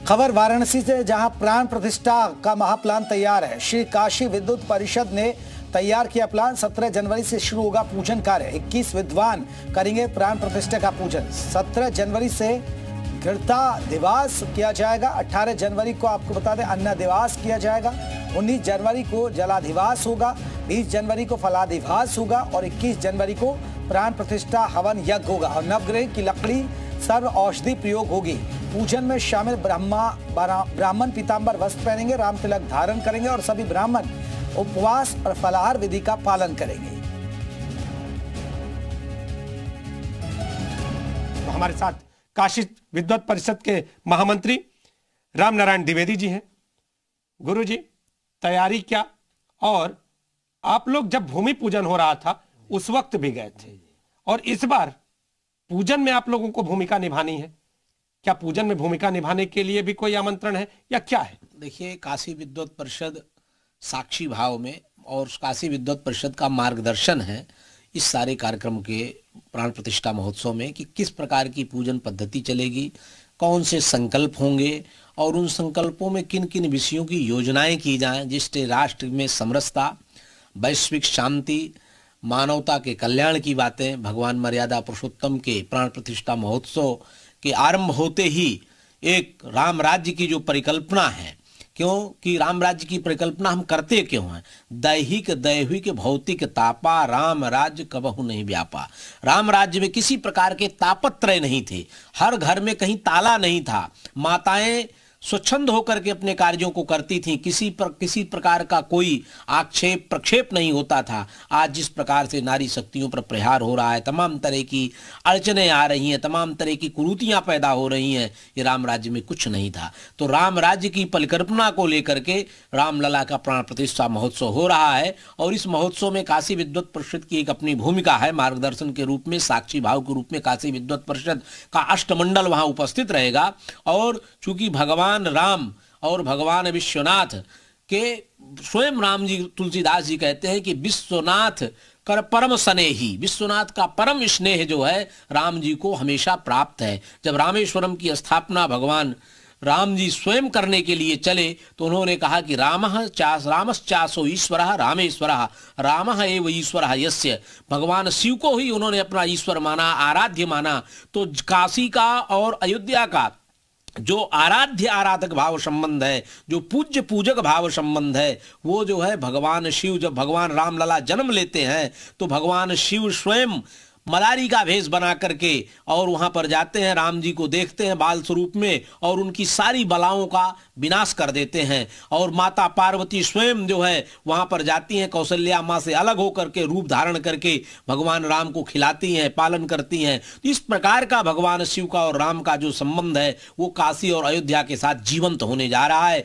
खबर वाराणसी से, जहां प्राण प्रतिष्ठा का महाप्लान तैयार है। श्री काशी विद्युत परिषद ने तैयार किया प्लान। 17 जनवरी से शुरू होगा पूजन कार्य। 21 विद्वान करेंगे प्राण प्रतिष्ठा का पूजन। 17 जनवरी से घृता दिवास किया जाएगा। 18 जनवरी को आपको बता दें अन्न दिवास किया जाएगा। 19 जनवरी को जलाधिवास होगा। 20 जनवरी को फलाधिवास होगा और 21 जनवरी को प्राण प्रतिष्ठा हवन यज्ञ होगा और नवग्रह की लकड़ी सर्व औषधि प्रयोग होगी। पूजन में शामिल ब्राह्मण पीतांबर वस्त्र पहनेंगे, राम तिलक धारण करेंगे और सभी ब्राह्मण उपवास और फलाहार विधि का पालन करेंगे। तो हमारे साथ काशी विद्वत परिषद के महामंत्री राम नारायण द्विवेदी जी हैं। गुरु जी, तैयारी क्या, और आप लोग जब भूमि पूजन हो रहा था उस वक्त भी गए थे और इस बार पूजन में आप लोगों को भूमिका निभानी है, क्या पूजन में भूमिका निभाने के लिए भी कोई आमंत्रण है या क्या है? देखिए, काशी विद्वत परिषद साक्षी भाव में और काशी विद्वत परिषद का मार्गदर्शन है इस सारे कार्यक्रम के प्राण प्रतिष्ठा महोत्सव में कि किस प्रकार की पूजन पद्धति चलेगी, कौन से संकल्प होंगे और उन संकल्पों में किन किन विषयों की योजनाएं की जाएं जिससे राष्ट्र में समरसता, वैश्विक शांति, मानवता के कल्याण की बातें भगवान मर्यादा पुरुषोत्तम के प्राण प्रतिष्ठा महोत्सव के आरंभ होते ही एक राम राज्य की जो परिकल्पना है, क्योंकि राम राज्य की परिकल्पना हम करते क्यों हैं? दैहिक दैविक भौतिक तापा राम राज्य कबहु नहीं व्यापा। राम राज्य में किसी प्रकार के तापत्रय नहीं थे, हर घर में कहीं ताला नहीं था, माताएं स्वच्छंद होकर के अपने कार्यों को करती थीं, किसी प्रकार का कोई आक्षेप प्रक्षेप नहीं होता था। आज जिस प्रकार से नारी शक्तियों पर प्रहार हो रहा है, तमाम तरह की अड़चने आ रही हैं, तमाम तरह की कुरीतियां पैदा हो रही हैं, ये राम राज्य में कुछ नहीं था। तो राम राज्य की परिकल्पना को लेकर के रामलला का प्राण प्रतिष्ठा महोत्सव हो रहा है और इस महोत्सव में काशी विद्वत परिषद की एक अपनी भूमिका है। मार्गदर्शन के रूप में, साक्षी भाव के रूप में काशी विद्वत परिषद का अष्टमंडल वहां उपस्थित रहेगा और चूंकि भगवान राम और भगवान विश्वनाथ के स्वयं राम जी, तुलसीदास जी कहते हैं कि विश्वनाथ कर परम स्नेही, विश्वनाथ का परम स्नेह जो है राम जी को हमेशा प्राप्त है। जब रामेश्वरम की स्थापना भगवान राम जी स्वयं करने के लिए चले तो उन्होंने कहा कि रामश्चासो ईश्वरः रामेश्वरः रामः एव ईश्वरः यस्य, भगवान शिव को ही उन्होंने अपना ईश्वर माना, आराध्य माना। तो काशी का और अयोध्या का जो आराध्य आराधक भाव संबंध है, जो पूज्य पूजक भाव संबंध है, वो जो है भगवान शिव, जब भगवान रामलला जन्म लेते हैं तो भगवान शिव स्वयं मलारी का भेष बना करके और वहां पर जाते हैं, राम जी को देखते हैं बाल स्वरूप में और उनकी सारी बलाओं का विनाश कर देते हैं। और माता पार्वती स्वयं जो है वहां पर जाती हैं, कौशल्या माँ से अलग होकर के रूप धारण करके भगवान राम को खिलाती हैं, पालन करती हैं। तो इस प्रकार का भगवान शिव का और राम का जो संबंध है वो काशी और अयोध्या के साथ जीवंत होने जा रहा है।